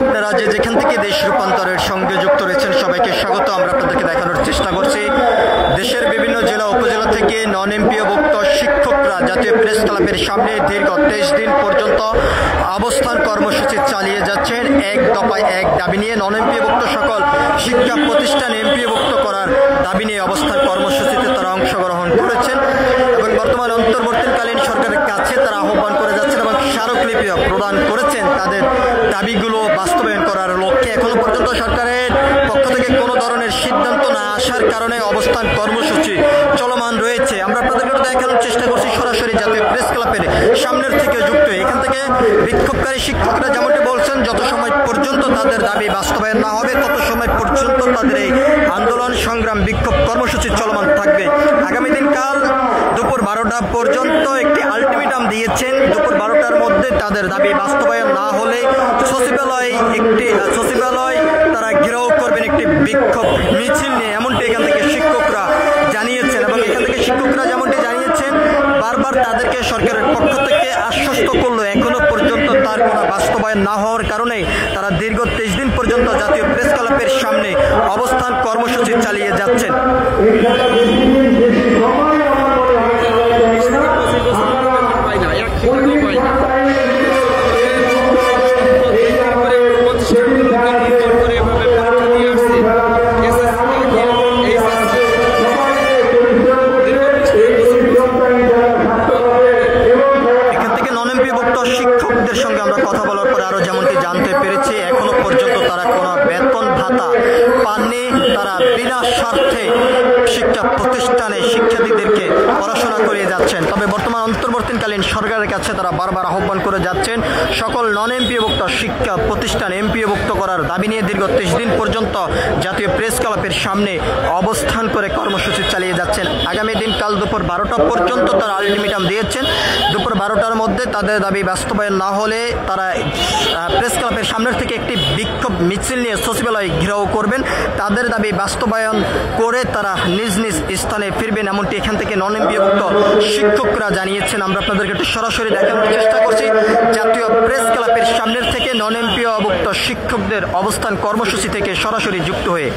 আপনারা যেখান থেকে দেশ রূপান্তরের সঙ্গে যুক্ত রয়েছেন সবাইকে স্বাগত। আমরা আপনাদেরকে দেখানোর চেষ্টা করছি দেশের বিভিন্ন জেলা উপজেলা থেকে নন এমপিওভুক্ত শিক্ষকরা জাতীয় প্রেস ক্লাবের সামনে দীর্ঘ 23 দিন পর্যন্ত অবস্থান কর্মসূচি চালিয়ে যাচ্ছেন। এক দফায় এক দাবি নিয়ে নন এমপিওভুক্ত সকল শিক্ষা প্রতিষ্ঠান এমপিওভুক্ত করার দাবি নিয়ে অবস্থান কর্মসূচিতে তারা অংশগ্রহণ করেছেন এবং বর্তমান অন্তর্বর্তীকালীন সরকারের কাছে তারা আহ্বান করে যাচ্ছেন এবং স্মারকলিপিও প্রদান করেছেন তাদের দাবিগুলো বাস্তবায়ন করার লক্ষ্যে। এখনো পর্যন্ত সরকারের পক্ষ থেকে কোনো ধরনের সিদ্ধান্ত না আসার কারণে অবস্থান কর্মসূচি চলমান রয়েছে। আমরা আপনাদেরকে দেখানোর চেষ্টা করছি সরাসরি জাতীয় প্রেস ক্লাবের সামনের থেকে যুক্ত। এখান থেকে বিক্ষোভকারী শিক্ষকরা যেমনটি বলছেন, যত সময় পর্যন্ত তাদের দাবি বাস্তবায়ন না হবে তত সময় পর্যন্ত তাদের এই আন্দোলন সংগ্রাম বিক্ষোভ কর্মসূচি চলমান থাকবে। আগামী দিন কাল দুপুর 12টা পর্যন্ত একটি আলটিমেটাম দিয়েছেন। দুপুর 12টার মধ্যে তাদের দাবি বাস্তবায়ন না হলে সচিবালয় তারা ঘেরাও করবেন একটি বিক্ষোভ মিছিল নিয়ে, এমনটি এখান থেকে শিক্ষকরা জানিয়েছেন। এবং এখান থেকে শিক্ষকরা যেমনটি জানিয়েছেন, বারবার তাদেরকে সরকারের পক্ষ থেকে আশ্বস্ত করলো, এখনো পর্যন্ত তার কোনো বাস্তবায়ন না হওয়ার কারণে তারা দীর্ঘ 23 দিন পর্যন্ত জাতীয় প্রেস ক্লাবের সামনে অবস্থান কর্মসূচি চালিয়ে যাচ্ছেন। শিক্ষকদের সঙ্গে আমরা কথা বলার পরে আরো যেমনটি জানতে পেরেছি, এখনো পর্যন্ত তারা কোনো বেতন ভাতা পাননি। তারা বিনা স্বার্থে শিক্ষা প্রতিষ্ঠানে শিক্ষার্থীদেরকে পড়াশোনা করিয়ে যাচ্ছেন। তবে বর্তমান অন্তর্বর্তীকালীন সরকারের কাছে তারা বারবার আহ্বান করে যাচ্ছেন সকল নন এমপিওভুক্ত শিক্ষা প্রতিষ্ঠান এমপিওভুক্ত করার দাবি নিয়ে দীর্ঘ 23 দিন পর্যন্ত জাতীয় প্রেস ক্লাবের সামনে অবস্থান করে কর্মসূচি চালিয়ে যাচ্ছেন। আগামী দিন কাল দুপুর 12টা পর্যন্ত তারা আলটিমেটাম দিয়েছেন। দুপুর 12টার মধ্যে তাদের দাবি বাস্তবায়ন না হলে তারা প্রেস ক্লাবের সামনের থেকে একটি বিক্ষোভ মিছিল নিয়ে সচিবালয় ঘেরাও করবেন। তাদের দাবি বাস্তবায়ন করে তারা নিজ নিজ স্থানে ফিরবেন, এমনটি এখান থেকে নন এমপিওভুক্ত শিক্ষকরা জানিয়েছেন। আমরা আপনাদেরকে একটু সরাসরি দেখানোর চেষ্টা করছি জাতীয় প্রেস ক্লাবের সামনের থেকে নন এমপিওভুক্ত শিক্ষকদের অবস্থান কর্মসূচি থেকে সরাসরি যুক্ত হয়ে।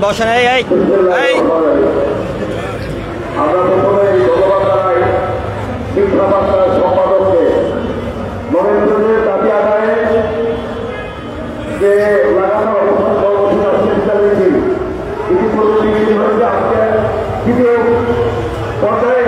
বসেন সম্পাদককে নরেন্দ্রের দাবি আদায়ে যে লাগানো অবস্থান কর্মসূচি চালিয়েছি ইতিপূর্বে আজকে পর্যায়ে